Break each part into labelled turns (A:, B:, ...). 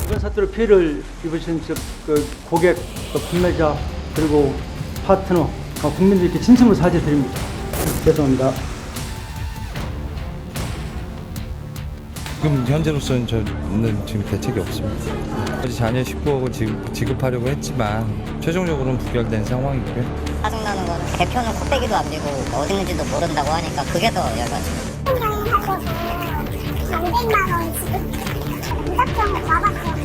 A: 이번 사태로 피해를 입으신 그 고객, 또 판매자, 그리고 파트너, 국민들께 진심으로 사죄드립니다. 죄송합니다.
B: 지금 현재로서는 저는 지금 대책이 없습니다. 어제 자녀 19억을 지급하려고 했지만 최종적으로는 부결된 상황이고요.
C: 짜증나는 거는 대표는 코빼기도 안 되고 어디 있는지도 모른다고 하니까 그게 더 열받죠.
D: 몇백만 원 지금 무작정 와봤어요.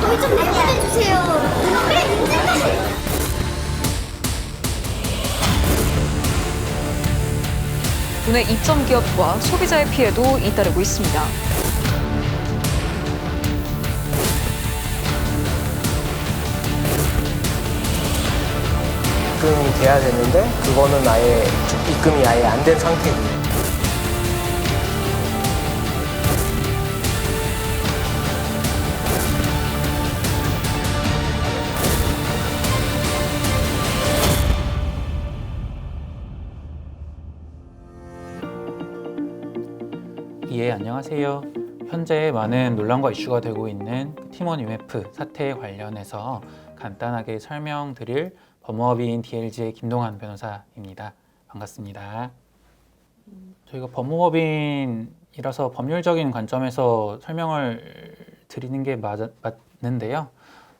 D: 저희 좀 알려주세요. 그래, 인증하세요.
E: 국내 입점 기업과 소비자의 피해도 잇따르고 있습니다.
F: 입금이 돼야 되는데 그거는 아예 입금이 아예 안 된 상태고요.
G: 예, 안녕하세요. 현재 많은 논란과 이슈가 되고 있는 팀원 UMF 사태에 관련해서 간단하게 설명드릴 법무법인 DLG의 김동환 변호사입니다. 반갑습니다. 저희가 법무법인이라서 법률적인 관점에서 설명을 드리는 게 맞는데요.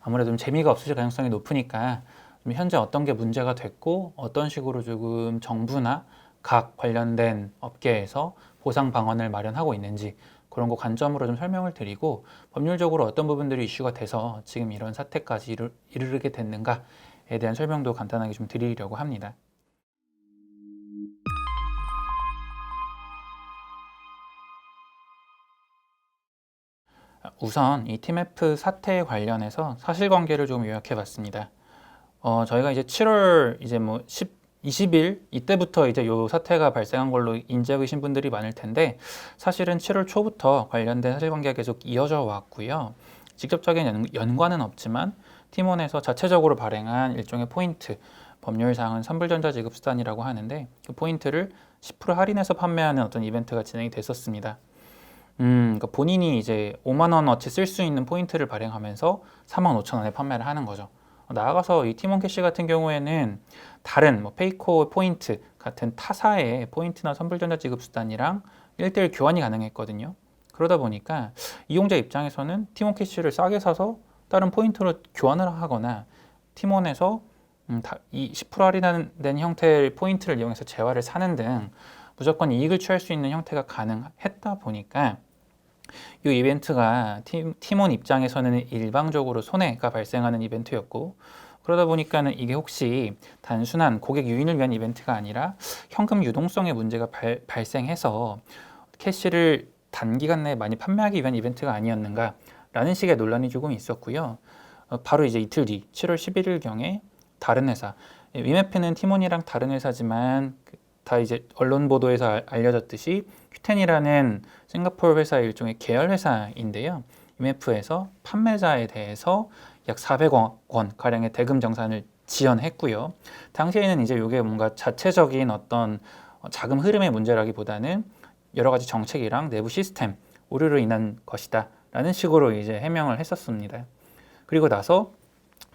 G: 아무래도 좀 재미가 없으실 가능성이 높으니까 좀 현재 어떤 게 문제가 됐고 어떤 식으로 조금 정부나 각 관련된 업계에서 보상 방안을 마련하고 있는지 그런 거 관점으로 좀 설명을 드리고 법률적으로 어떤 부분들이 이슈가 돼서 지금 이런 사태까지 이르게 됐는가에 대한 설명도 간단하게 좀 드리려고 합니다. 우선 이 팀F 사태에 관련해서 사실관계를 좀 요약해 봤습니다. 저희가 이제 7월 이제 20일 이때부터 이제 요 사태가 발생한 걸로 인지하고 계신 분들이 많을 텐데 사실은 7월 초부터 관련된 사실관계가 계속 이어져 왔고요. 직접적인 연관은 없지만 팀원에서 자체적으로 발행한 일종의 포인트, 법률상은 선불전자지급수단이라고 하는데 그 포인트를 10% 할인해서 판매하는 어떤 이벤트가 진행이 됐었습니다. 그러니까 본인이 이제 5만 원어치 쓸 수 있는 포인트를 발행하면서 4만 5천 원에 판매를 하는 거죠. 나아가서 이 팀원 캐시 같은 경우에는 다른 페이코 포인트 같은 타사의 포인트나 선불전자 지급 수단이랑 1:1 교환이 가능했거든요. 그러다 보니까 이용자 입장에서는 팀원 캐시를 싸게 사서 다른 포인트로 교환을 하거나 팀원에서 이 10% 할인된 형태의 포인트를 이용해서 재화를 사는 등 무조건 이익을 취할 수 있는 형태가 가능했다 보니까 이 이벤트가 팀원 입장에서는 일방적으로 손해가 발생하는 이벤트였고 그러다 보니까는 이게 혹시 단순한 고객 유인을 위한 이벤트가 아니라 현금 유동성의 문제가 발생해서 캐시를 단기간 내에 많이 판매하기 위한 이벤트가 아니었는가라는 식의 논란이 조금 있었고요. 바로 이제 이틀 뒤 7월 11일경에 다른 회사, 위메프는 팀원이랑 다른 회사지만 다 이제 언론 보도에서 알려졌듯이 큐텐이라는 싱가포르 회사의 일종의 계열 회사인데요. IMF에서 판매자에 대해서 약 400억 원 가량의 대금 정산을 지연했고요. 당시에는 이제 이게 뭔가 자체적인 어떤 자금 흐름의 문제라기보다는 여러 가지 정책이랑 내부 시스템 오류로 인한 것이다라는 식으로 이제 해명을 했었습니다. 그리고 나서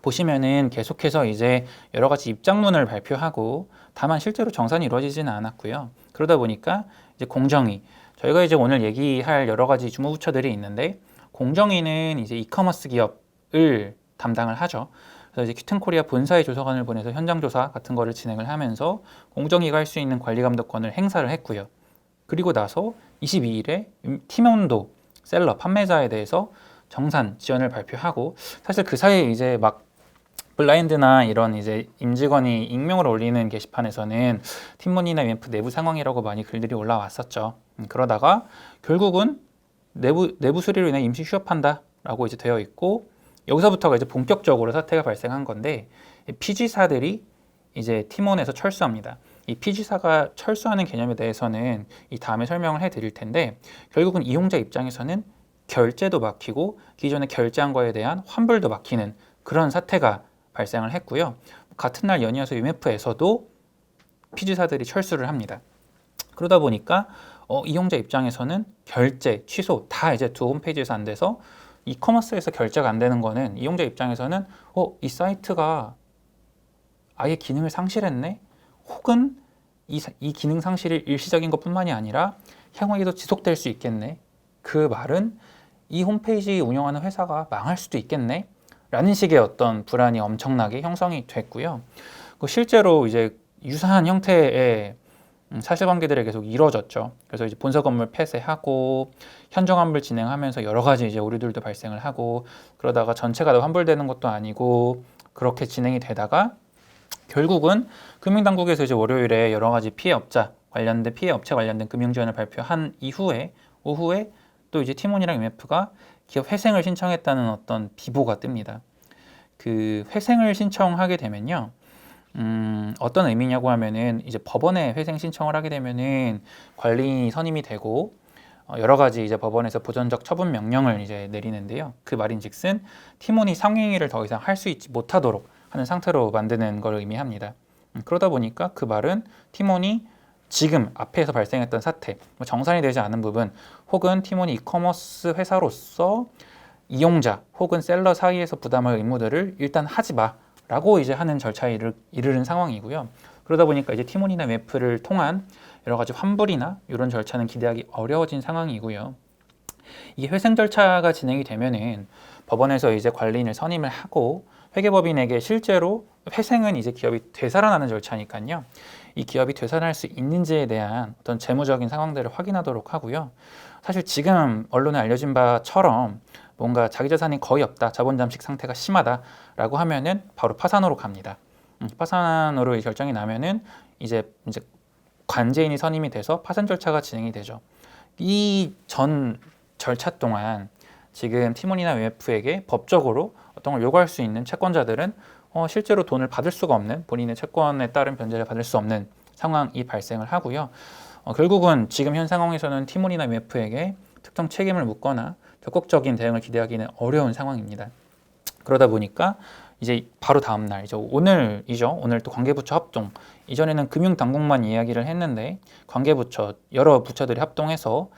G: 보시면은 계속해서 이제 여러 가지 입장문을 발표하고 다만 실제로 정산이 이루어지지는 않았고요. 그러다 보니까 이제 공정위, 저희가 이제 오늘 얘기할 여러 가지 주무부처들이 있는데 공정위는 이제 이커머스 기업을 담당을 하죠. 그래서 이제 큐텐코리아 본사의 조사관을 보내서 현장 조사 같은 거를 진행을 하면서 공정위가 할 수 있는 관리 감독권을 행사를 했고요. 그리고 나서 22일에 팀원도 셀러 판매자에 대해서 정산 지연을 발표하고 사실 그 사이에 이제 막 블라인드나 이런 이제 임직원이 익명을 올리는 게시판에서는 팀원이나 UMF 내부 상황이라고 많이 글들이 올라왔었죠. 그러다가 결국은 내부 수리로 인해 임시 휴업한다라고 이제 되어 있고 여기서부터가 이제 본격적으로 사태가 발생한 건데 피지사들이 이제 팀원에서 철수합니다. 이 피지사가 철수하는 개념에 대해서는 이 다음에 설명을 해드릴 텐데 결국은 이용자 입장에서는 결제도 막히고 기존에 결제한 거에 대한 환불도 막히는 그런 사태가 발생을 했고요. 같은 날 연이어서 UMF에서도 피지사들이 철수를 합니다. 그러다 보니까 이용자 입장에서는 결제, 취소 다 이제 두 홈페이지에서 안 돼서 이커머스에서 결제가 안 되는 거는 이용자 입장에서는 이 사이트가 아예 기능을 상실했네? 혹은 이 기능 상실이 일시적인 것뿐만이 아니라 향후에도 지속될 수 있겠네? 그 말은 이 홈페이지 운영하는 회사가 망할 수도 있겠네? 라는 식의 어떤 불안이 엄청나게 형성이 됐고요. 실제로 이제 유사한 형태의 사실관계들이 계속 이루어졌죠. 그래서 이제 본사 건물 폐쇄하고 현정 환불 진행하면서 여러 가지 이제 오류들도 발생을 하고 그러다가 전체가 다 환불되는 것도 아니고 그렇게 진행이 되다가 결국은 금융당국에서 이제 월요일에 여러 가지 피해 업체 관련된 금융 지원을 발표한 오후에 또 이제 티몬이랑 MF가 기업 회생을 신청했다는 어떤 비보가 뜹니다. 그 회생을 신청하게 되면요. 어떤 의미냐고 하면은 이제 법원에 회생 신청을 하게 되면은 관리인이 선임이 되고 여러 가지 이제 법원에서 보전적 처분 명령을 이제 내리는데요. 그 말인즉슨 티몬이 상행위를 더 이상 할 수 있지 못하도록 하는 상태로 만드는 걸 의미합니다. 그러다 보니까 그 말은 티몬이 지금 앞에서 발생했던 사태, 정산이 되지 않은 부분, 혹은 티몬이 이커머스 회사로서 이용자 혹은 셀러 사이에서 부담할 의무들을 일단 하지 마라고 이제 하는 절차에 이르는 상황이고요. 그러다 보니까 이제 티몬이나 MF를 통한 여러 가지 환불이나 이런 절차는 기대하기 어려워진 상황이고요. 이 회생 절차가 진행이 되면은 법원에서 이제 관리인을 선임을 하고 회계법인에게 실제로 회생은 이제 기업이 되살아나는 절차니까요. 이 기업이 되살아날 수 있는지에 대한 어떤 재무적인 상황들을 확인하도록 하고요. 사실 지금 언론에 알려진 바처럼 뭔가 자기 자산이 거의 없다, 자본 잠식 상태가 심하다라고 하면은 바로 파산으로 갑니다. 파산으로 결정이 나면은 이제 관제인이 선임이 돼서 파산 절차가 진행이 되죠. 이 전 절차 동안 지금 티몬이나 MF에게 법적으로 어떤 걸 요구할 수 있는 채권자들은 실제로 돈을 받을 수가 없는, 본인의 채권에 따른 변제를 받을 수 없는 상황이 발생을 하고요. 결국은 지금 현 상황에서는 티몬이나 MF에게 특정 책임을 묻거나 적극적인 대응을 기대하기는 어려운 상황입니다. 그러다 보니까 이제 바로 다음 날, 이제 오늘이죠. 오늘 또 관계부처 합동. 이전에는 금융당국만 이야기를 했는데 관계부처, 여러 부처들이 합동해서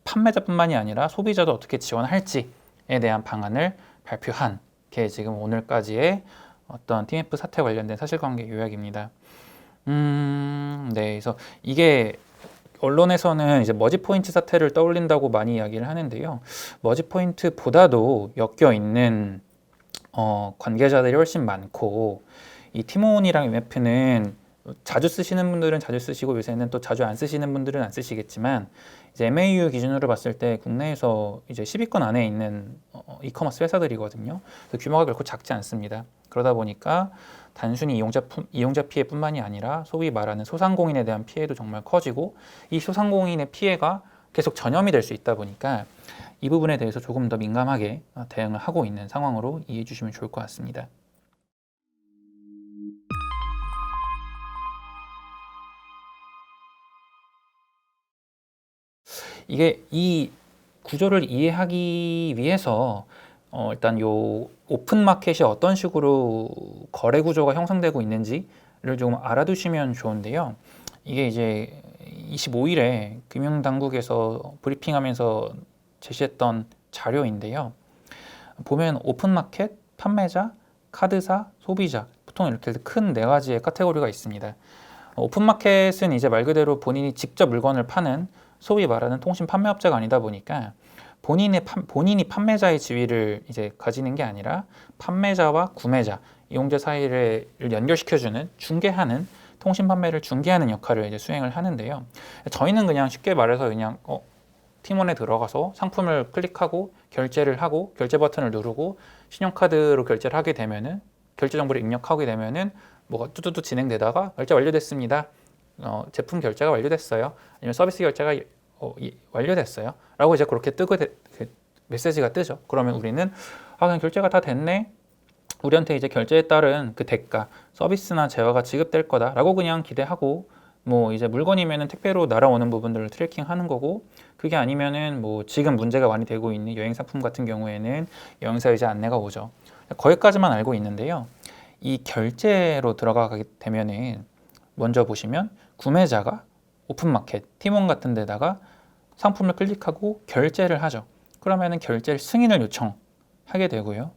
G: 판매자뿐만이 아니라 소비자도 어떻게 지원할지에 대한 방안을 발표한 게 지금 오늘까지의 어떤 TMF 사태 관련된 사실관계 요약입니다. 네, 그래서 이게 언론에서는 이제 머지포인트 사태를 떠올린다고 많이 이야기를 하는데요. 머지포인트보다도 엮여 있는 관계자들이 훨씬 많고, 이 티몬이랑 MF는 자주 쓰시는 분들은 자주 쓰시고 요새는 또 자주 안 쓰시는 분들은 안 쓰시겠지만, 이제 MAU 기준으로 봤을 때 국내에서 이제 10위권 안에 있는 이커머스 회사들이거든요. 그래서 규모가 결코 작지 않습니다. 그러다 보니까 단순히 이용자 피해뿐만이 아니라 소위 말하는 소상공인에 대한 피해도 정말 커지고, 이 소상공인의 피해가 계속 전염이 될 수 있다 보니까 이 부분에 대해서 조금 더 민감하게 대응을 하고 있는 상황으로 이해해 주시면 좋을 것 같습니다. 이게 이 구조를 이해하기 위해서 일단 요 오픈 마켓이 어떤 식으로 거래 구조가 형성되고 있는지를 조금 알아두시면 좋은데요. 이게 이제 25일에 금융당국에서 브리핑하면서 제시했던 자료인데요. 보면 오픈 마켓, 판매자, 카드사, 소비자, 보통 이렇게 큰 네 가지의 카테고리가 있습니다. 오픈 마켓은 이제 말 그대로 본인이 직접 물건을 파는 소위 말하는 통신 판매업자가 아니다 보니까 본인이 판매자의 지위를 이제 가지는 게 아니라 판매자와 구매자, 이용자 사이를 연결시켜주는, 중개하는, 통신 판매를 중개하는 역할을 이제 수행을 하는데요. 저희는 그냥 쉽게 말해서 그냥 티몬에 들어가서 상품을 클릭하고 결제를 하고 결제 버튼을 누르고 신용카드로 결제를 하게 되면은, 결제 정보를 입력하게 되면은 뭐가 뚜뚜뚜 진행되다가 결제 완료됐습니다. 제품 결제가 완료됐어요. 아니면 서비스 결제가 완료됐어요. 라고 이제 그렇게 메시지가 뜨죠. 그러면 우리는 그냥 결제가 다 됐네. 우리한테 이제 결제에 따른 그 대가, 서비스나 재화가 지급될 거다라고 그냥 기대하고, 뭐 이제 물건이면은 택배로 날아오는 부분들을 트래킹하는 거고, 그게 아니면은 뭐 지금 문제가 많이 되고 있는 여행 상품 같은 경우에는 여행사 이제 안내가 오죠. 거기까지만 알고 있는데요. 이 결제로 들어가게 되면은 먼저 보시면 구매자가 오픈마켓, 티몬 같은 데다가 상품을 클릭하고 결제를 하죠. 그러면은 결제 승인을 요청하게 되고요.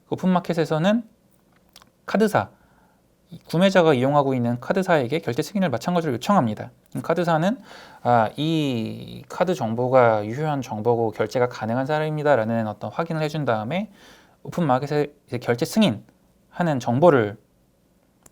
G: 오픈마켓에서는 카드사, 구매자가 이용하고 있는 카드사에게 결제 승인을 마찬가지로 요청합니다. 카드사는 이 카드 정보가 유효한 정보고 결제가 가능한 사람입니다라는 어떤 확인을 해준 다음에 오픈마켓에 이제 결제 승인하는 정보를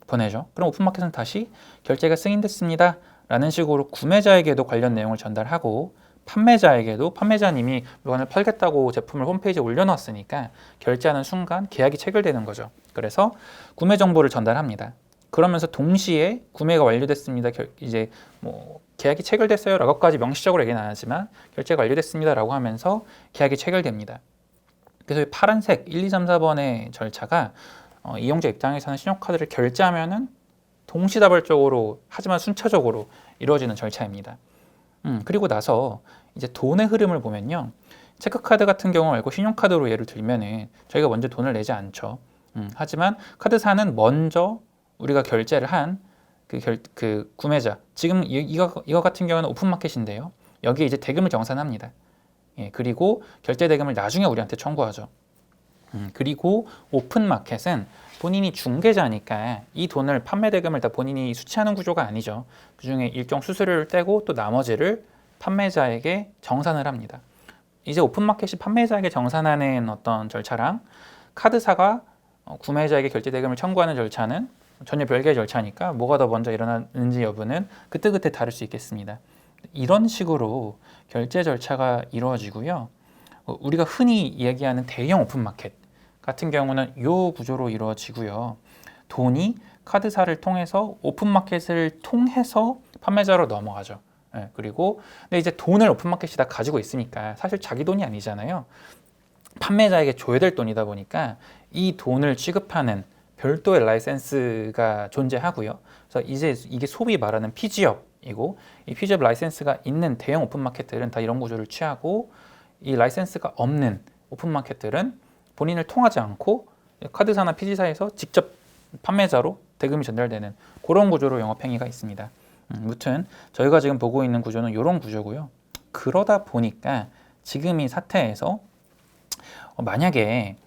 G: 보내죠. 그럼 오픈마켓은 다시 결제가 승인됐습니다 라는 식으로 구매자에게도 관련 내용을 전달하고 판매자에게도 판매자님이 물건을 팔겠다고 제품을 홈페이지에 올려놨으니까 결제하는 순간 계약이 체결되는 거죠. 그래서 구매 정보를 전달합니다. 그러면서 동시에 구매가 완료됐습니다. 이제 뭐 계약이 체결됐어요 라고까지 명시적으로 얘기는 안 하지만 결제가 완료됐습니다 라고 하면서 계약이 체결됩니다. 그래서 파란색 1, 2, 3, 4번의 절차가 이용자 입장에서는 신용카드를 결제하면은 동시다발적으로 하지만 순차적으로 이루어지는 절차입니다. 그리고 나서 이제 돈의 흐름을 보면요. 체크카드 같은 경우 말고 신용카드로 예를 들면은 저희가 먼저 돈을 내지 않죠. 하지만 카드사는 먼저 우리가 결제를 한 그 구매자, 지금 이거 같은 경우는 오픈마켓인데요. 여기에 이제 대금을 정산합니다. 예, 그리고 결제 대금을 나중에 우리한테 청구하죠. 그리고 오픈마켓은 본인이 중개자니까 이 돈을 판매 대금을 다 본인이 수취하는 구조가 아니죠. 그중에 일정 수수료를 떼고 또 나머지를 판매자에게 정산을 합니다. 이제 오픈마켓이 판매자에게 정산하는 어떤 절차랑 카드사가 구매자에게 결제 대금을 청구하는 절차는 전혀 별개의 절차니까 뭐가 더 먼저 일어나는지 여부는 그때그때 다를 수 있겠습니다. 이런 식으로 결제 절차가 이루어지고요. 우리가 흔히 얘기하는 대형 오픈마켓 같은 경우는 이 구조로 이루어지고요. 돈이 카드사를 통해서 오픈마켓을 통해서 판매자로 넘어가죠. 네, 그리고 근데 이제 돈을 오픈마켓이 다 가지고 있으니까 사실 자기 돈이 아니잖아요. 판매자에게 줘야 될 돈이다 보니까 이 돈을 취급하는 별도의 라이센스가 존재하고요. 그래서 이제 이게 소위 말하는 피지업이고 이 피지업 라이센스가 있는 대형 오픈마켓들은 다 이런 구조를 취하고 이 라이센스가 없는 오픈마켓들은 본인을 통하지 않고 카드사나 피지사에서 직접 판매자로 대금이 전달되는 그런 구조로 영업행위가 있습니다. 무튼 저희가 지금 보고 있는 구조는 이런 구조고요. 그러다 보니까 지금 이 사태에서 만약에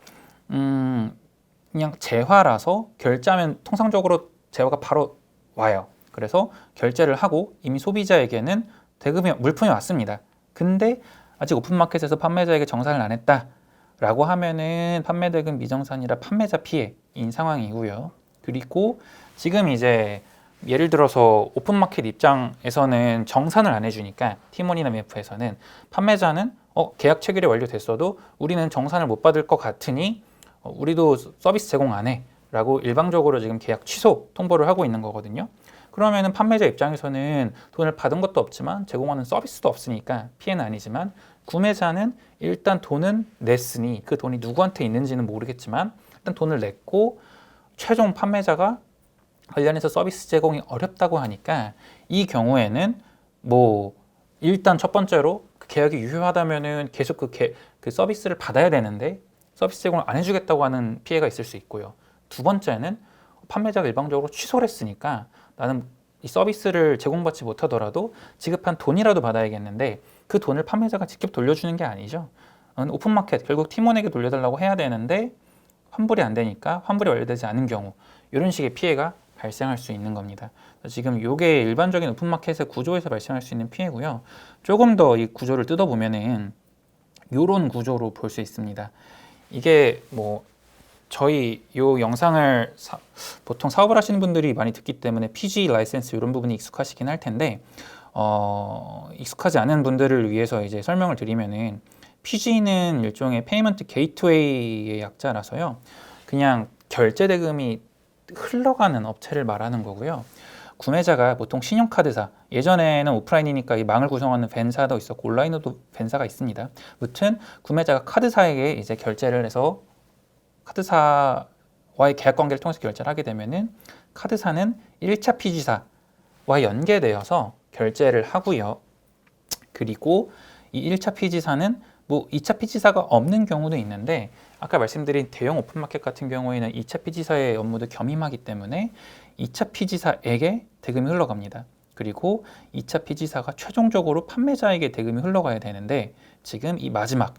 G: 그냥 재화라서 결제하면 통상적으로 재화가 바로 와요. 그래서 결제를 하고 이미 소비자에게는 대금이 물품이 왔습니다. 근데 아직 오픈마켓에서 판매자에게 정산을 안 했다라고 하면은 판매 대금 미정산이라 판매자 피해인 상황이고요. 그리고 지금 이제 예를 들어서 오픈마켓 입장에서는 정산을 안 해주니까 티몬이나 메프에서는 판매자는 계약 체결이 완료됐어도 우리는 정산을 못 받을 것 같으니 우리도 서비스 제공 안 해 라고 일방적으로 지금 계약 취소 통보를 하고 있는 거거든요. 그러면은 판매자 입장에서는 돈을 받은 것도 없지만 제공하는 서비스도 없으니까 피해는 아니지만 구매자는 일단 돈은 냈으니 그 돈이 누구한테 있는지는 모르겠지만 일단 돈을 냈고 최종 판매자가 관련해서 서비스 제공이 어렵다고 하니까 이 경우에는 뭐 일단 첫 번째로 그 계약이 유효하다면은 계속 그 서비스를 받아야 되는데 서비스 제공을 안 해주겠다고 하는 피해가 있을 수 있고요. 두 번째는 판매자가 일방적으로 취소를 했으니까 나는 이 서비스를 제공받지 못하더라도 지급한 돈이라도 받아야겠는데 그 돈을 판매자가 직접 돌려주는 게 아니죠. 오픈마켓 결국 팀원에게 돌려달라고 해야 되는데 환불이 안 되니까 환불이 완료되지 않은 경우 이런 식의 피해가 발생할 수 있는 겁니다. 지금 이게 일반적인 오픈마켓의 구조에서 발생할 수 있는 피해고요. 조금 더 이 구조를 뜯어보면은 이런 구조로 볼 수 있습니다. 이게 뭐 저희 이 영상을 보통 사업을 하시는 분들이 많이 듣기 때문에 PG 라이센스 이런 부분이 익숙하시긴 할 텐데 익숙하지 않은 분들을 위해서 이제 설명을 드리면은 PG는 일종의 페이먼트 게이트웨이의 약자라서요. 그냥 결제 대금이 흘러가는 업체를 말하는 거고요. 구매자가 보통 신용카드사, 예전에는 오프라인이니까 이 망을 구성하는 벤사도 있었고 온라인으로도 벤사가 있습니다. 무튼 구매자가 카드사에게 이제 결제를 해서 카드사와의 계약 관계를 통해서 결제를 하게 되면은 카드사는 1차 피지사와 연계되어서 결제를 하고요. 그리고 이 1차 피지사는 뭐 2차 피지사가 없는 경우도 있는데 아까 말씀드린 대형 오픈마켓 같은 경우에는 2차 피지사의 업무도 겸임하기 때문에 2차 피지사에게 대금이 흘러갑니다. 그리고 2차 피지사가 최종적으로 판매자에게 대금이 흘러가야 되는데 지금 이 마지막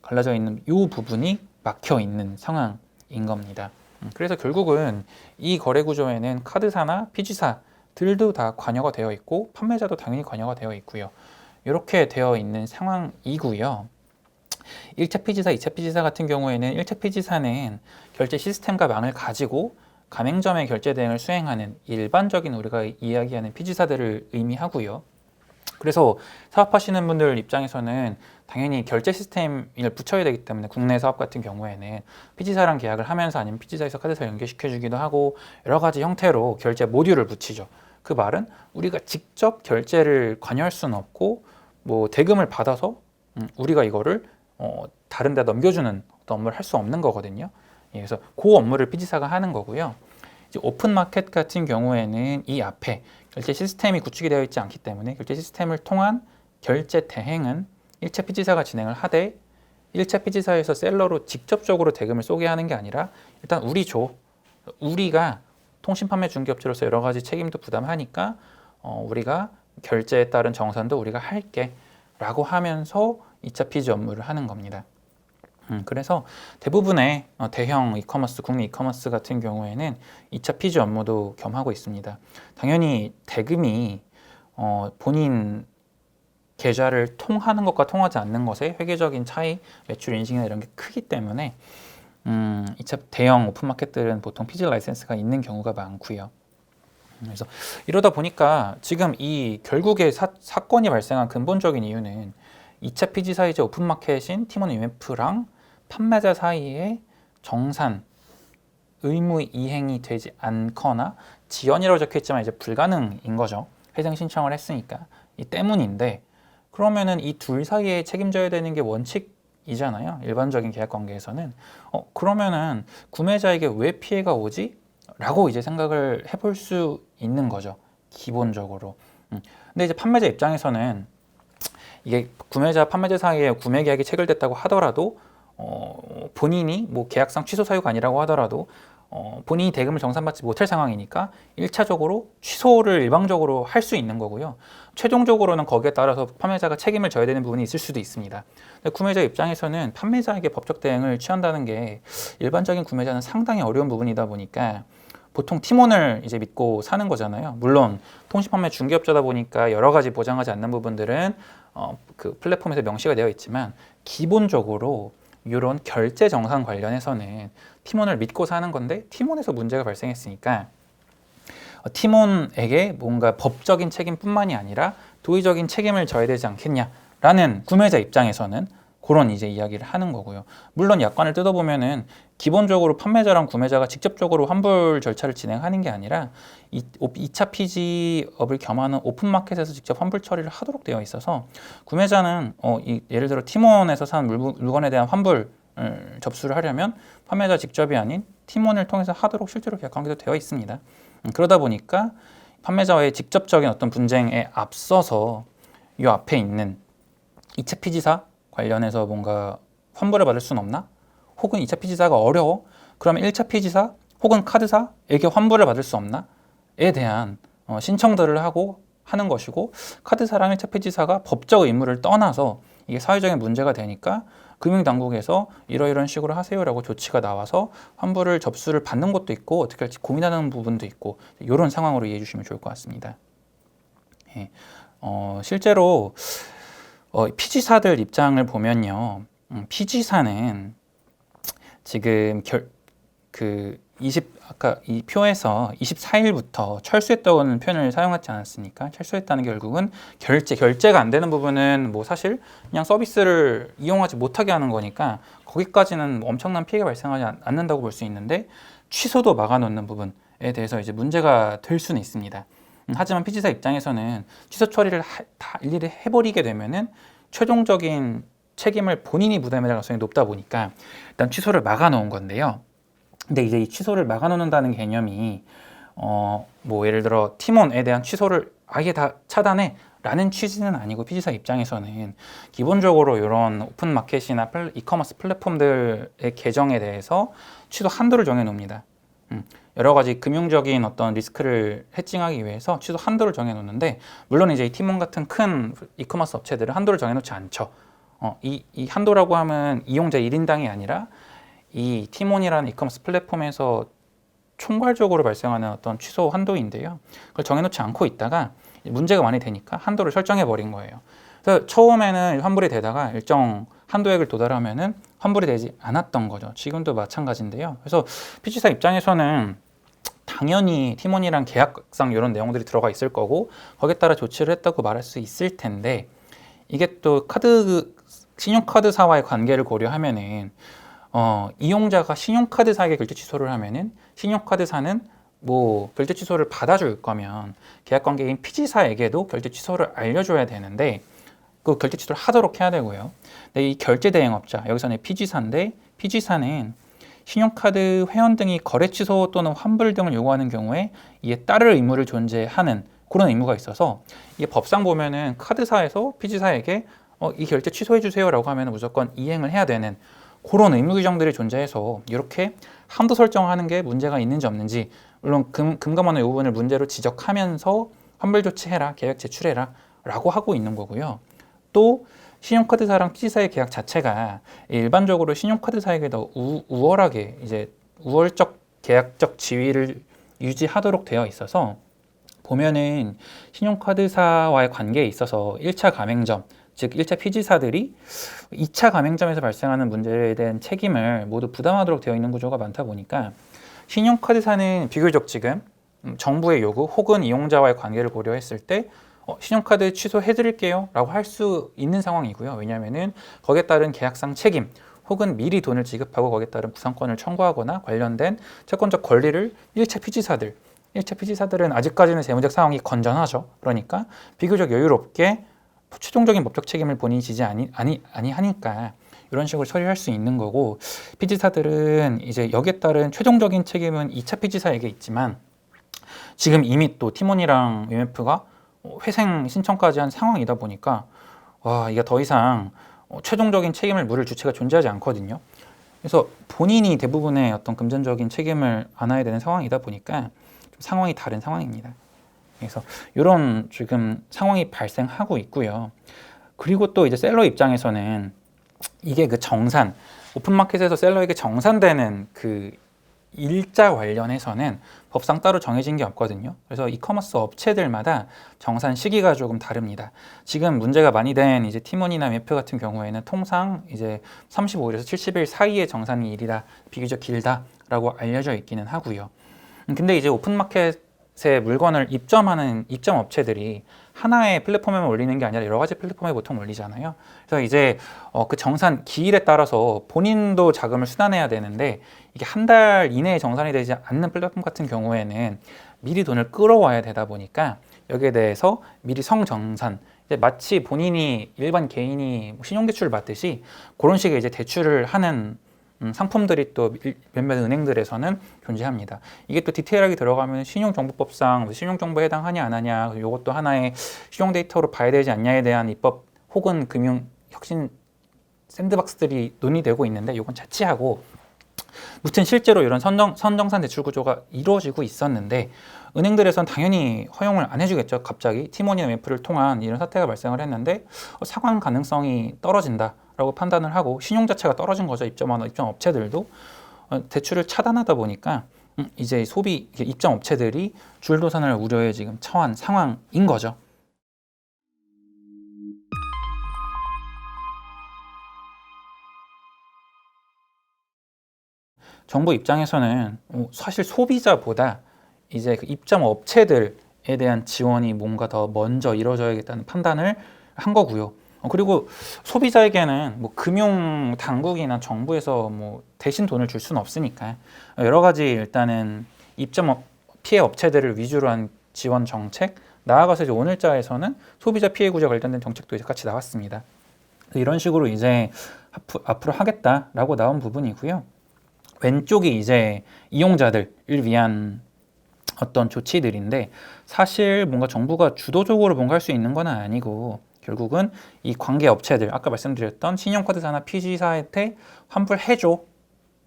G: 갈라져 있는 이 부분이 막혀 있는 상황인 겁니다. 그래서 결국은 이 거래 구조에는 카드사나 피지사들도 다 관여가 되어 있고 판매자도 당연히 관여가 되어 있고요. 이렇게 되어 있는 상황이고요. 1차 피지사, 2차 피지사 같은 경우에는 1차 피지사는 결제 시스템과 망을 가지고 가맹점의 결제 대행을 수행하는 일반적인 우리가 이야기하는 피지사들을 의미하고요. 그래서 사업하시는 분들 입장에서는 당연히 결제 시스템을 붙여야 되기 때문에 국내 사업 같은 경우에는 피지사랑 계약을 하면서 아니면 피지사에서 카드사 연결시켜 주기도 하고 여러 가지 형태로 결제 모듈을 붙이죠. 그 말은 우리가 직접 결제를 관여할 수는 없고 뭐 대금을 받아서 우리가 이거를 다른 데 넘겨주는 어떤 업무를 할 수 없는 거거든요. 그래서 그 업무를 피지사가 하는 거고요. 이제 오픈마켓 같은 경우에는 이 앞에 결제 시스템이 구축이 되어 있지 않기 때문에 결제 시스템을 통한 결제 대행은 1차 피지사가 진행을 하되 1차 피지사에서 셀러로 직접적으로 대금을 쏘게 하는 게 아니라 일단 우리가 통신판매 중개업체로서 여러 가지 책임도 부담하니까 우리가 결제에 따른 정산도 우리가 할게 라고 하면서 2차 피지 업무를 하는 겁니다. 그래서 대부분의 대형 이커머스, 국내 이커머스 같은 경우에는 2차 피지 업무도 겸하고 있습니다. 당연히 대금이 본인 계좌를 통하는 것과 통하지 않는 것의 회계적인 차이, 매출 인식이나 이런 게 크기 때문에 2차 대형 오픈마켓들은 보통 피지 라이센스가 있는 경우가 많고요. 그래서 이러다 보니까 지금 이 결국에 사건이 발생한 근본적인 이유는 2차 피지사 이제 오픈마켓인 티몬 UMF랑 판매자 사이에 정산 의무 이행이 되지 않거나 지연이라고 적혀 있지만 이제 불가능인 거죠. 회생 신청을 했으니까 이 때문인데 그러면은 이 둘 사이에 책임져야 되는 게 원칙이잖아요. 일반적인 계약 관계에서는 그러면은 구매자에게 왜 피해가 오지? 라고 이제 생각을 해볼 수 있는 거죠. 기본적으로. 근데 이제 판매자 입장에서는 이게 구매자, 판매자 사이에 구매 계약이 체결됐다고 하더라도 본인이 뭐 계약상 취소 사유가 아니라고 하더라도 본인이 대금을 정산받지 못할 상황이니까 1차적으로 취소를 일방적으로 할 수 있는 거고요. 최종적으로는 거기에 따라서 판매자가 책임을 져야 되는 부분이 있을 수도 있습니다. 근데 구매자 입장에서는 판매자에게 법적 대응을 취한다는 게 일반적인 구매자는 상당히 어려운 부분이다 보니까 보통 팀원을 이제 믿고 사는 거잖아요. 물론 통신판매 중개업자다 보니까 여러 가지 보장하지 않는 부분들은 그 플랫폼에서 명시가 되어 있지만 기본적으로 이런 결제 정산 관련해서는 팀원을 믿고 사는 건데 팀원에서 문제가 발생했으니까 팀원에게 뭔가 법적인 책임뿐만이 아니라 도의적인 책임을 져야 되지 않겠냐라는 구매자 입장에서는 그런 이제 이야기를 하는 거고요. 물론 약관을 뜯어보면은 기본적으로 판매자랑 구매자가 직접적으로 환불 절차를 진행하는 게 아니라 2차 피지업을 겸하는 오픈마켓에서 직접 환불 처리를 하도록 되어 있어서 구매자는 예를 들어 팀원에서 산 물건에 대한 환불 접수를 하려면 판매자 직접이 아닌 팀원을 통해서 하도록 실제로 계약 관계도 되어 있습니다. 그러다 보니까 판매자와의 직접적인 어떤 분쟁에 앞서서 이 앞에 있는 2차 피지사 관련해서 뭔가 환불을 받을 수는 없나? 혹은 2차 피지사가 어려워? 그러면 1차 피지사 혹은 카드사에게 환불을 받을 수 없나? 에 대한 신청들을 하고 하는 것이고 카드사랑 1차 피지사가 법적 의무를 떠나서 이게 사회적인 문제가 되니까 금융당국에서 이러이런 식으로 하세요라고 조치가 나와서 환불을 접수를 받는 것도 있고 어떻게 할지 고민하는 부분도 있고 이런 상황으로 이해해 주시면 좋을 것 같습니다. 예. 실제로 피지사들 입장을 보면요, 피지사는 지금 아까 이 표에서 24일부터 철수했다는 표현을 사용하지 않았으니까 철수했다는 게 결국은 결제가 안 되는 부분은 뭐 사실 그냥 서비스를 이용하지 못하게 하는 거니까 거기까지는 엄청난 피해가 발생하지 않는다고 볼 수 있는데 취소도 막아놓는 부분에 대해서 이제 문제가 될 수는 있습니다. 하지만 피지사 입장에서는 취소 처리를 다 일일이 해버리게 되면은 최종적인 책임을 본인이 부담해야 할 가능성이 높다 보니까 일단 취소를 막아놓은 건데요. 근데 이제 이 취소를 막아놓는다는 개념이 뭐 예를 들어 팀원에 대한 취소를 아예 다 차단해 라는 취지는 아니고 피지사 입장에서는 기본적으로 이런 오픈마켓이나 이커머스 플랫폼들의 계정에 대해서 취소 한도를 정해 놓습니다. 여러 가지 금융적인 어떤 리스크를 해칭하기 위해서 취소 한도를 정해놓는데, 물론 이제 이 티몬 같은 큰 이커머스 업체들은 한도를 정해놓지 않죠. 이 한도라고 하면 이용자 1인당이 아니라 이 티몬이라는 이커머스 플랫폼에서 총괄적으로 발생하는 어떤 취소 한도인데요. 그걸 정해놓지 않고 있다가 문제가 많이 되니까 한도를 설정해 버린 거예요. 그래서 처음에는 환불이 되다가 일정 한도액을 도달하면은 환불이 되지 않았던 거죠. 지금도 마찬가지인데요. 그래서 피지사 입장에서는 당연히 티몬이랑 계약상 이런 내용들이 들어가 있을 거고 거기에 따라 조치를 했다고 말할 수 있을 텐데, 이게 또 신용카드사와의 관계를 고려하면은 이용자가 신용카드사에게 결제 취소를 하면은 신용카드사는 뭐 결제 취소를 받아줄 거면 계약관계인 피지사에게도 결제 취소를 알려줘야 되는데 그 결제 취소를 하도록 해야 되고요. 근데 이 결제 대행업자, 여기서는 피지사인데, 피지사는 신용카드 회원 등이 거래 취소 또는 환불 등을 요구하는 경우에 이에 따를 의무를 존재하는 그런 의무가 있어서, 이게 법상 보면은 카드사에서 피지사에게 이 결제 취소해 주세요라고 하면 무조건 이행을 해야 되는 그런 의무 규정들이 존재해서 이렇게 한도 설정하는 게 문제가 있는지 없는지, 물론 금감원은 이 부분을 문제로 지적하면서 환불 조치해라, 계약 제출해라 라고 하고 있는 거고요. 또 신용카드사랑 피지사의 계약 자체가 일반적으로 신용카드사에게 더 우월하게 이제 우월적 계약적 지위를 유지하도록 되어 있어서, 보면은 신용카드사와의 관계에 있어서 1차 가맹점, 즉 1차 피지사들이 2차 가맹점에서 발생하는 문제에 대한 책임을 모두 부담하도록 되어 있는 구조가 많다 보니까 신용카드사는 비교적 지금 정부의 요구 혹은 이용자와의 관계를 고려했을 때 신용카드 취소해드릴게요 라고 할 수 있는 상황이고요. 왜냐하면 거기에 따른 계약상 책임 혹은 미리 돈을 지급하고 거기에 따른 부상권을 청구하거나 관련된 채권적 권리를 1차 피지사들은 아직까지는 재무적 상황이 건전하죠. 그러니까 비교적 여유롭게 최종적인 법적 책임을 본인이 지지 아니하니까 이런 식으로 처리할 수 있는 거고, 피지사들은 이제 여기에 따른 최종적인 책임은 2차 피지사에게 있지만 지금 이미 또 티몬이랑 UMF가 회생 신청까지 한 상황이다 보니까 이게 더 이상 최종적인 책임을 물을 주체가 존재하지 않거든요. 그래서 본인이 대부분의 어떤 금전적인 책임을 안아야 되는 상황이다 보니까 좀 상황이 다른 상황입니다. 그래서 이런 지금 상황이 발생하고 있고요. 그리고 또 이제 셀러 입장에서는 이게 그 정산, 오픈마켓에서 셀러에게 정산되는 그 일자 관련해서는 법상 따로 정해진 게 없거든요. 그래서 이커머스 업체들마다 정산 시기가 조금 다릅니다. 지금 문제가 많이 된 이제 티몬이나 웹프 같은 경우에는 통상 이제 35일에서 70일 사이의 정산이 일이다, 비교적 길다라고 알려져 있기는 하고요. 근데 이제 오픈마켓에 물건을 입점하는 입점 업체들이 하나의 플랫폼에만 올리는 게 아니라 여러 가지 플랫폼에 보통 올리잖아요. 그래서 이제 그 정산 기일에 따라서 본인도 자금을 수단해야 되는데, 이게 한 달 이내에 정산이 되지 않는 플랫폼 같은 경우에는 미리 돈을 끌어와야 되다 보니까 여기에 대해서 미리 성정산, 이제 마치 본인이 일반 개인이 신용대출을 받듯이 그런 식의 이제 대출을 하는 상품들이 또 몇몇 은행들에서는 존재합니다. 이게 또 디테일하게 들어가면 신용정보법상 신용정보에 해당하냐 안 하냐, 이것도 하나의 신용 데이터로 봐야 되지 않냐에 대한 입법 혹은 금융 혁신 샌드박스들이 논의되고 있는데, 이건 자치하고 무튼 실제로 이런 선정산 대출 구조가 이루어지고 있었는데 은행들에선 당연히 허용을 안 해주겠죠. 갑자기 티몬이나 웹프를 통한 이런 사태가 발생을 했는데 상환 가능성이 떨어진다 라고 판단을 하고 신용 자체가 떨어진 거죠. 입점 업체들도 대출을 차단하다 보니까 이제 입점 업체들이 줄도산을 우려에 지금 처한 상황인 거죠. 정부 입장에서는 사실 소비자보다 이제 그 입점 업체들에 대한 지원이 뭔가 더 먼저 이루어져야겠다는 판단을 한 거고요. 그리고 소비자에게는 뭐 금융 당국이나 정부에서 뭐 대신 돈을 줄 수는 없으니까 여러 가지 일단은 입점 피해 업체들을 위주로 한 지원 정책, 나아가서 이제 오늘자에서는 소비자 피해 구제 관련된 정책도 이제 같이 나왔습니다. 이런 식으로 이제 앞으로 하겠다라고 나온 부분이고요. 왼쪽이 이제 이용자들을 위한 어떤 조치들인데, 사실 뭔가 정부가 주도적으로 뭔가 할 수 있는 건 아니고 결국은 이 관계 업체들, 아까 말씀드렸던 신용카드사나 피지사한테 환불해줘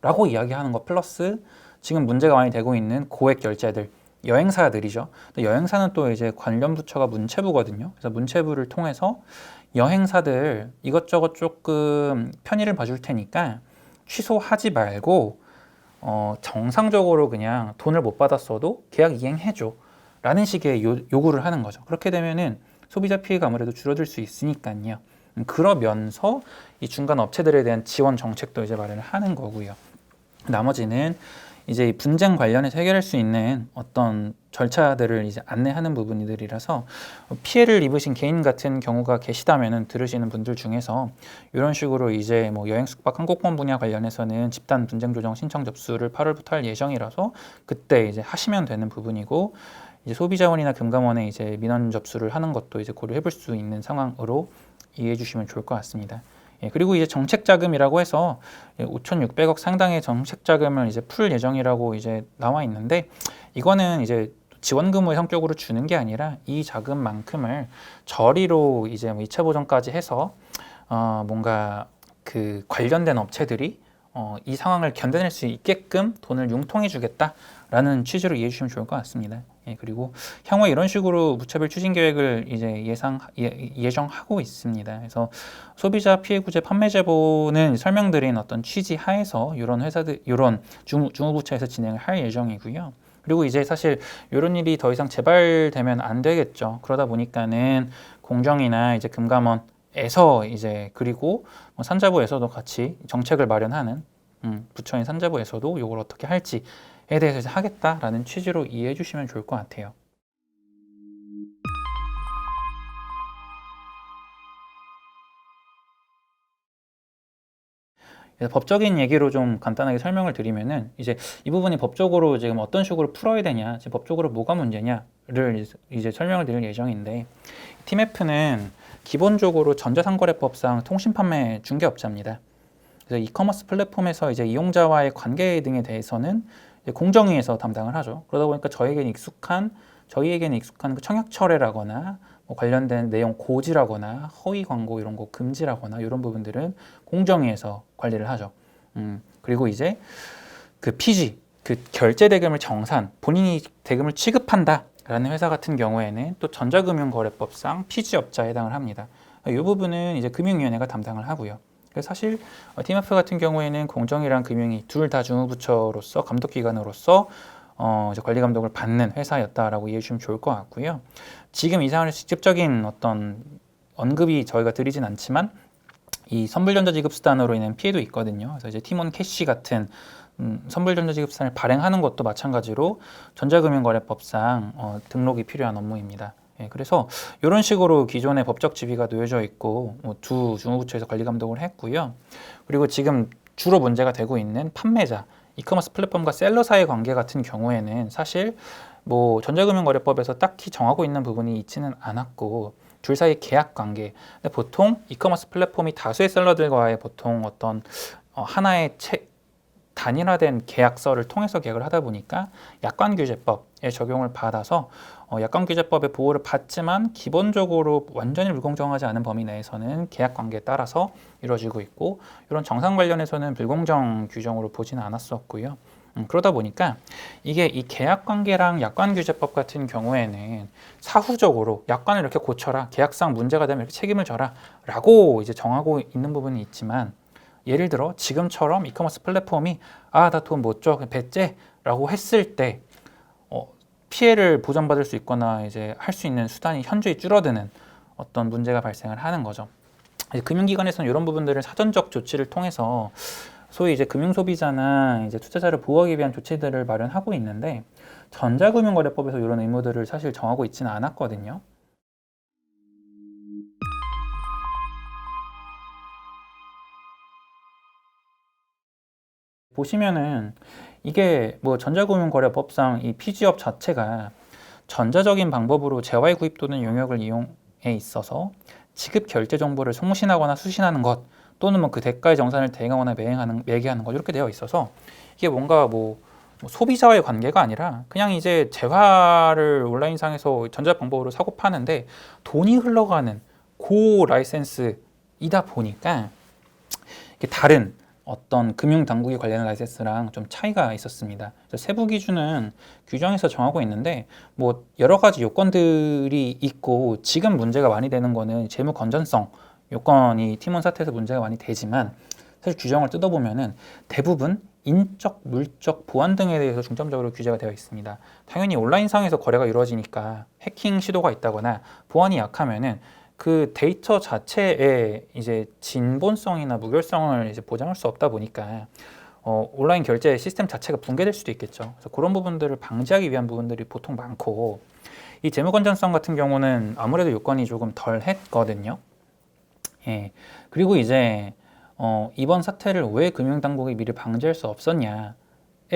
G: 라고 이야기하는 것 플러스 지금 문제가 많이 되고 있는 고액 결제들, 여행사들이죠. 여행사는 또 이제 관련 부처가 문체부거든요. 그래서 문체부를 통해서 여행사들 이것저것 조금 편의를 봐줄 테니까 취소하지 말고 정상적으로 그냥 돈을 못 받았어도 계약 이행해줘 라는 식의 요구를 하는 거죠. 그렇게 되면은 소비자 피해가 아무래도 줄어들 수 있으니까요. 그러면서 이 중간 업체들에 대한 지원 정책도 이제 마련을 하는 거고요. 나머지는 이제 이 분쟁 관련해서 해결할 수 있는 어떤 절차들을 이제 안내하는 부분들이라서 피해를 입으신 개인 같은 경우가 계시다면은 들으시는 분들 중에서 이런 식으로 이제 뭐 여행 숙박 항공권 분야 관련해서는 집단 분쟁 조정 신청 접수를 8월부터 할 예정이라서 그때 이제 하시면 되는 부분이고 이제 소비자원이나 금감원에 이제 민원 접수를 하는 것도 이제 고려해 볼 수 있는 상황으로 이해해 주시면 좋을 것 같습니다. 예, 그리고 이제 정책 자금이라고 해서 5,600억 상당의 정책 자금을 이제 풀 예정이라고 이제 나와 있는데 이거는 이제 지원금의 성격으로 주는 게 아니라 이 자금만큼을 저리로 이제 뭐 2차 보전까지 해서 뭔가 그 관련된 업체들이 이 상황을 견뎌낼 수 있게끔 돈을 융통해 주겠다라는 취지로 이해해 주시면 좋을 것 같습니다. 예, 그리고 향후에 이런 식으로 무차별 추진 계획을 이제 예정하고 있습니다. 그래서 소비자 피해 구제 판매 제보는 설명드린 어떤 취지 하에서 이런 회사들, 이런 중후부처에서 진행을 할 예정이고요. 그리고 이제 사실 이런 일이 더 이상 재발되면 안 되겠죠. 그러다 보니까는 공정이나 이제 금감원에서 이제 그리고 뭐 산자부에서도 같이 정책을 마련하는 부처인 산자부에서도 이걸 어떻게 할지에 대해서 이제 하겠다라는 취지로 이해해 주시면 좋을 것 같아요. 법적인 얘기로 좀 간단하게 설명을 드리면은 이제 이 부분이 법적으로 지금 어떤 식으로 풀어야 되냐, 지금 법적으로 뭐가 문제냐를 이제 설명을 드릴 예정인데 TMF는 기본적으로 전자상거래법상 통신판매 중개업자입니다. 그래서 이커머스 플랫폼에서 이제 이용자와의 관계 등에 대해서는 이제 공정위에서 담당을 하죠. 그러다 보니까 저희에게는 익숙한 그 청약 철회라거나 뭐 관련된 내용 고지라거나 허위 광고 이런 거 금지라거나 이런 부분들은 공정위에서 관리를 하죠. 그리고 이제 그 피지, 그 결제 대금을 정산, 본인이 대금을 취급한다라는 회사 같은 경우에는 또 전자금융거래법상 피지업자에 해당을 합니다. 이 부분은 이제 금융위원회가 담당을 하고요. 그래서 사실 TMF 같은 경우에는 공정위랑 금융위 둘 다 중후부처로서 감독기관으로서 이제 관리 감독을 받는 회사였다라고 이해해 주시면 좋을 것 같고요. 지금 이 상황에서 직접적인 어떤 언급이 저희가 드리진 않지만 이 선불전자지급수단으로 인한 피해도 있거든요. 그래서 이제 티몬 캐시 같은 선불전자지급수단을 발행하는 것도 마찬가지로 전자금융거래법상 등록이 필요한 업무입니다. 예, 그래서 이런 식으로 기존의 법적 지위가 놓여져 있고 두 중후부처에서 관리 감독을 했고요. 그리고 지금 주로 문제가 되고 있는 판매자, 이커머스 플랫폼과 셀러 사이 관계 같은 경우에는 사실 뭐 전자금융거래법에서 딱히 정하고 있는 부분이 있지는 않았고 둘 사이 계약 관계. 근데 보통 이커머스 플랫폼이 다수의 셀러들과의 보통 어떤 하나의 단일화된 계약서를 통해서 계약을 하다 보니까 약관규제법에 적용을 받아서 약관규제법의 보호를 받지만 기본적으로 완전히 불공정하지 않은 범위 내에서는 계약관계에 따라서 이루어지고 있고 이런 정상 관련해서는 불공정 규정으로 보지는 않았었고요. 그러다 보니까 이게 이 계약관계랑 약관규제법 같은 경우에는 사후적으로 약관을 이렇게 고쳐라, 계약상 문제가 되면 이렇게 책임을 져라 라고 이제 정하고 있는 부분이 있지만 예를 들어 지금처럼 이커머스 플랫폼이 나 돈 못 줘, 배째 라고 했을 때 피해를 보전받을 수 있거나 이제 할 수 있는 수단이 현저히 줄어드는 어떤 문제가 발생을 하는 거죠. 이제 금융기관에서는 이런 부분들을 사전적 조치를 통해서 소위 이제 금융소비자나 이제 투자자를 보호하기 위한 조치들을 마련하고 있는데 전자금융거래법에서 이런 의무들을 사실 정하고 있지는 않았거든요. 보시면은 이게 뭐 전자금융거래법상 이 피지업 자체가 전자적인 방법으로 재화의 구입 또는 용역을 이용해 있어서 지급 결제 정보를 송신하거나 수신하는 것 또는 뭐 그 대가의 정산을 대행하거나 매개하는 것 이렇게 되어 있어서 이게 뭔가 뭐 소비자와의 관계가 아니라 그냥 이제 재화를 온라인상에서 전자 방법으로 사고 파는데 돈이 흘러가는 고 라이센스이다 보니까 이게 다른 어떤 금융당국이 관련한 라이센스랑 좀 차이가 있었습니다. 그래서 세부 기준은 규정에서 정하고 있는데 뭐 여러 가지 요건들이 있고 지금 문제가 많이 되는 거는 재무 건전성 요건이 팀원 사태에서 문제가 많이 되지만 사실 규정을 뜯어보면은 대부분 인적, 물적, 보안 등에 대해서 중점적으로 규제가 되어 있습니다. 당연히 온라인상에서 거래가 이루어지니까 해킹 시도가 있다거나 보안이 약하면은 그 데이터 자체의 이제 진본성이나 무결성을 이제 보장할 수 없다 보니까 온라인 결제 시스템 자체가 붕괴될 수도 있겠죠. 그래서 그런 부분들을 방지하기 위한 부분들이 보통 많고 이 재무 건전성 같은 경우는 아무래도 요건이 조금 덜 했거든요. 예. 그리고 이제 이번 사태를 왜 금융당국이 미리 방지할 수 없었냐의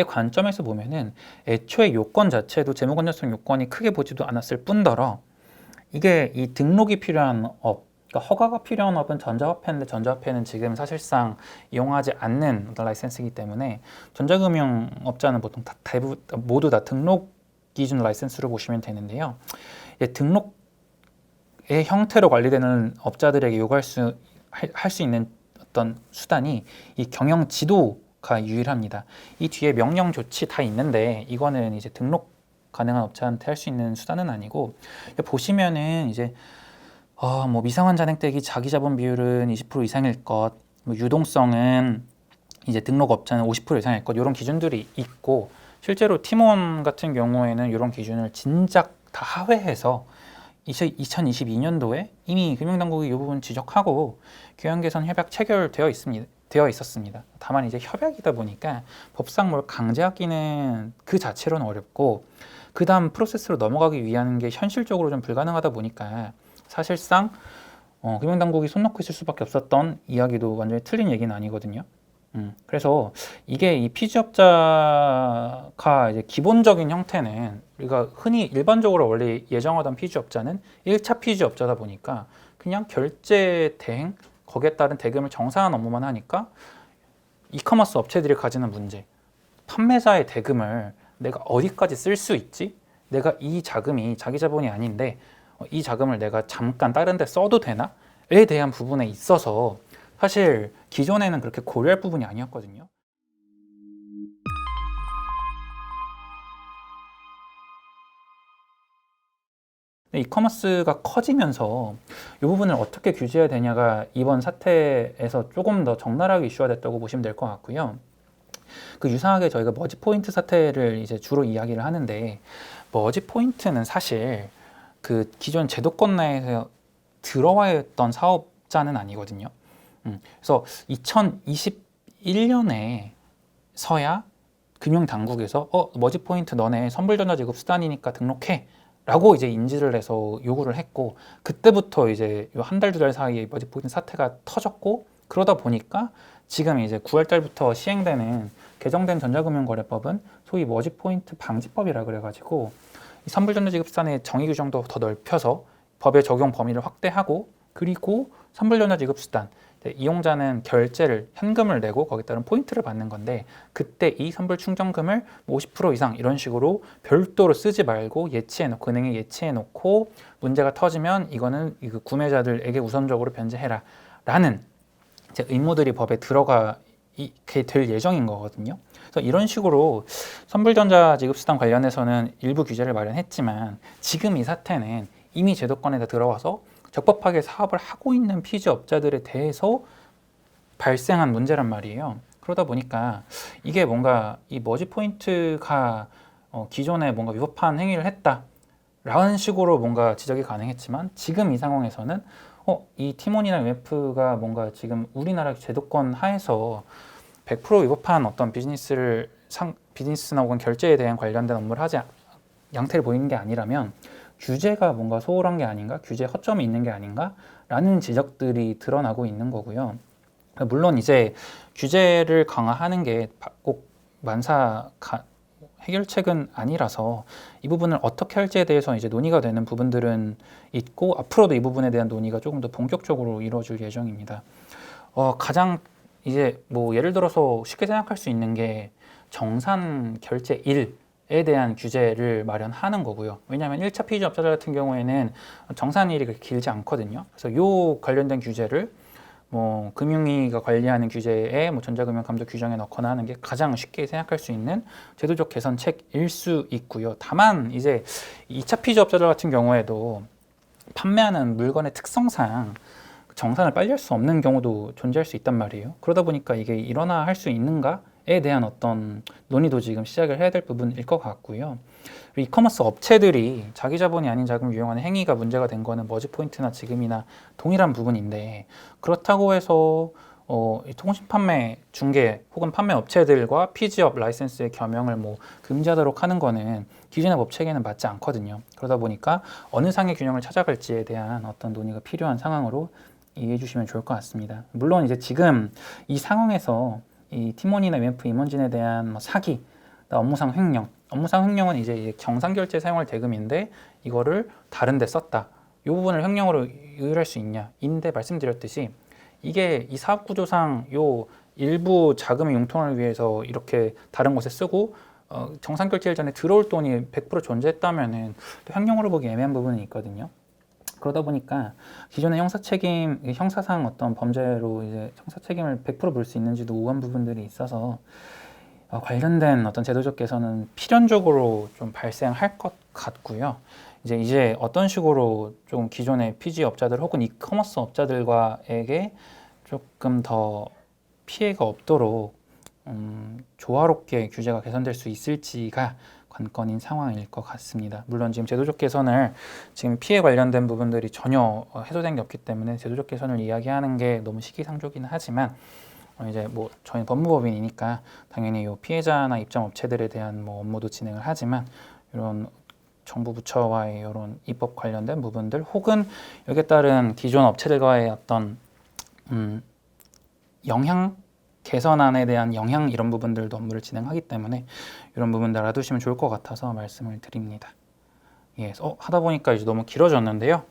G: 관점에서 보면은 애초에 요건 자체도 재무 건전성 요건이 크게 보지도 않았을 뿐더러 이게 이 등록이 필요한 업, 그러니까 허가가 필요한 업은 전자화폐인데 전자화폐는 지금 사실상 이용하지 않는 어떤 라이센스이기 때문에 전자금융업자는 보통 모두 다 등록 기준 라이센스로 보시면 되는데요. 등록의 형태로 관리되는 업자들에게 요구할 할 수 있는 어떤 수단이 이 경영 지도가 유일합니다. 이 뒤에 명령 조치 다 있는데 이거는 이제 등록 가능한 업체한테 할 수 있는 수단은 아니고 보시면은 이제 뭐 미상환 잔액대기 자기 자본 비율은 20% 이상일 것, 뭐 유동성은 이제 등록 업체는 50% 이상일 것 이런 기준들이 있고 실제로 팀원 같은 경우에는 이런 기준을 진작 다 하회해서 2022년도에 이미 금융당국이 이 부분 지적하고 교양 개선 협약 체결되어 있었습니다. 다만 이제 협약이다 보니까 법상 뭘 강제하기는 그 자체로는 어렵고 그 다음 프로세스로 넘어가기 위한 게 현실적으로 좀 불가능하다 보니까 사실상 금융당국이 손 놓고 있을 수밖에 없었던 이야기도 완전히 틀린 얘기는 아니거든요. 그래서 이게 이 피지업자가 이제 기본적인 형태는 우리가 흔히 일반적으로 원래 예정하던 피지업자는 1차 피지업자다 보니까 그냥 결제 대행 거기에 따른 대금을 정산한 업무만 하니까 이커머스 업체들이 가지는 문제, 판매자의 대금을 내가 어디까지 쓸 수 있지? 내가 이 자금이 자기 자본이 아닌데 이 자금을 내가 잠깐 다른 데 써도 되나? 에 대한 부분에 있어서 사실 기존에는 그렇게 고려할 부분이 아니었거든요. 이커머스가 커지면서 이 부분을 어떻게 규제해야 되냐가 이번 사태에서 조금 더 적나라하게 이슈가 됐다고 보시면 될 것 같고요. 그 유사하게 저희가 머지 포인트 사태를 이제 주로 이야기를 하는데 머지 포인트는 사실 그 기존 제도권 내에서 들어와 있던 사업자는 아니거든요. 그래서 2021년에 서야 금융당국에서 머지 포인트 너네 선불전자지급 수단이니까 등록해 라고 이제 인지를 해서 요구를 했고 그때부터 이제 요 한 달, 두 달 사이에 머지 포인트 사태가 터졌고 그러다 보니까 지금 이제 9월 달부터 시행되는 개정된 전자금융거래법은 소위 머지 포인트 방지법이라 그래가지고 이 선불전자지급수단의 정의 규정도 더 넓혀서 법의 적용 범위를 확대하고 그리고 선불전자지급수단 이용자는 결제를 현금을 내고 거기에 따른 포인트를 받는 건데 그때 이 선불 충전금을 50% 이상 이런 식으로 별도로 쓰지 말고 예치해놓고 은행에 예치해놓고 문제가 터지면 이거는 그 구매자들에게 우선적으로 변제해라 라는 이제 의무들이 법에 들어가게 될 예정인 거거든요. 그래서 이런 식으로 선불전자지급수단 관련해서는 일부 규제를 마련했지만 지금 이 사태는 이미 제도권에 다 들어와서 적법하게 사업을 하고 있는 피지업자들에 대해서 발생한 문제란 말이에요. 그러다 보니까 이게 뭔가 이 머지 포인트가 기존에 뭔가 위법한 행위를 했다라는 식으로 뭔가 지적이 가능했지만 지금 이 상황에서는 이 티몬이나 MF가 뭔가 지금 우리나라 제도권 하에서 100% 위법한 어떤 비즈니스나 혹은 결제에 대한 관련된 업무를 하지 양태를 보이는 게 아니라면 규제가 뭔가 소홀한 게 아닌가, 규제 허점이 있는 게 아닌가라는 지적들이 드러나고 있는 거고요. 물론 이제 규제를 강화하는 게 꼭 만사 해결책은 아니라서 이 부분을 어떻게 할지에 대해서 이제 논의가 되는 부분들은 있고 앞으로도 이 부분에 대한 논의가 조금 더 본격적으로 이루어질 예정입니다. 가장 이제 뭐 예를 들어서 쉽게 생각할 수 있는 게 정산 결제 일에 대한 규제를 마련하는 거고요. 왜냐하면 1차 피지업자들 같은 경우에는 정산일이 그렇게 길지 않거든요. 그래서 요 관련된 규제를 뭐 금융위가 관리하는 규제에 뭐 전자금융 감독 규정에 넣거나 하는 게 가장 쉽게 생각할 수 있는 제도적 개선책일 수 있고요. 다만 이제 2차 피지업자들 같은 경우에도 판매하는 물건의 특성상 정산을 빨리 할 수 없는 경우도 존재할 수 있단 말이에요. 그러다 보니까 이게 일어나 할 수 있는가에 대한 어떤 논의도 지금 시작을 해야 될 부분일 것 같고요. 이커머스 업체들이 자기 자본이 아닌 자금을 이용하는 행위가 문제가 된 거는 머지 포인트나 지금이나 동일한 부분인데, 그렇다고 해서 이 통신 판매 중개 혹은 판매 업체들과 피지업 라이센스의 겸용을 뭐 금지하도록 하는 거는 기존의 법 체계는 맞지 않거든요. 그러다 보니까 어느 상의 균형을 찾아갈지에 대한 어떤 논의가 필요한 상황으로 이해해 주시면 좋을 것 같습니다. 물론 이제 지금 이 상황에서 이 팀원이나 UMF 임원진에 대한 뭐 사기, 업무상 횡령, 업무상 횡령은 이제 정상결제 사용할 대금인데 이거를 다른 데 썼다, 이 부분을 횡령으로 의율할 수 있냐 인데, 말씀드렸듯이 이게 이 사업구조상 요 일부 자금의 융통을 위해서 이렇게 다른 곳에 쓰고 정상결제일 전에 들어올 돈이 100% 존재했다면은 또 횡령으로 보기 애매한 부분이 있거든요. 그러다 보니까 기존의 형사책임, 형사상 어떤 범죄로 이제 형사책임을 100% 물 수 있는지도 우한 부분들이 있어서 관련된 어떤 제도적 개선은 필연적으로 좀 발생할 것 같고요. 이제 어떤 식으로 좀 기존의 피지 업자들 혹은 이커머스 업자들과에게 조금 더 피해가 없도록 조화롭게 규제가 개선될 수 있을지가 관건인 상황일 것 같습니다. 물론 지금 제도적 개선을 지금 피해 관련된 부분들이 전혀 해소된 게 없기 때문에 제도적 개선을 이야기하는 게 너무 시기상조기는 하지만 이제 뭐 저희 법무법인이니까 당연히 요 피해자나 입점 업체들에 대한 뭐 업무도 진행을 하지만 이런 정부 부처와의 이런 입법 관련된 부분들 혹은 여기에 따른 기존 업체들과의 어떤 영향 개선안에 대한 영향 이런 부분들도 업무를 진행하기 때문에 이런 부분들 알아두시면 좋을 것 같아서 말씀을 드립니다. 예, 하다 보니까 이제 너무 길어졌는데요.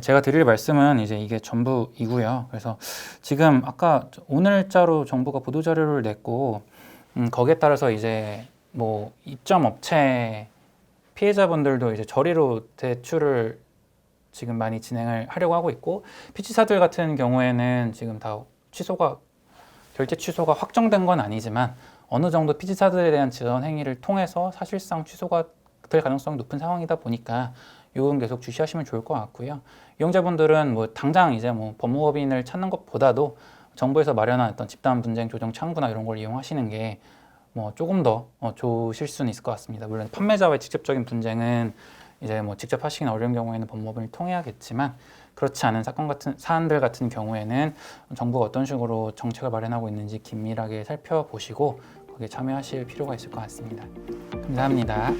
G: 제가 드릴 말씀은 이제 이게 전부이고요. 그래서 지금 아까 오늘자로 정부가 보도 자료를 냈고 거기에 따라서 이제 뭐 입점 업체 피해자분들도 이제 저리로 대출을 지금 많이 진행을 하려고 하고 있고, 피치사들 같은 경우에는 지금 다 결제 취소가 확정된 건 아니지만 어느 정도 피치사들에 대한 지원 행위를 통해서 사실상 취소가 될 가능성이 높은 상황이다 보니까 이건 계속 주시하시면 좋을 것 같고요. 이용자분들은 뭐 당장 이제 뭐 법무법인을 찾는 것보다도 정부에서 마련한 어떤 집단 분쟁 조정 창구나 이런 걸 이용하시는 게 뭐 조금 더 좋으실 수는 있을 것 같습니다. 물론 판매자와의 직접적인 분쟁은 이제 뭐 직접 하시기는 어려운 경우에는 법무법인을 통해야겠지만, 그렇지 않은 사안들 같은 경우에는 정부가 어떤 식으로 정책을 마련하고 있는지 긴밀하게 살펴보시고 거기에 참여하실 필요가 있을 것 같습니다. 감사합니다.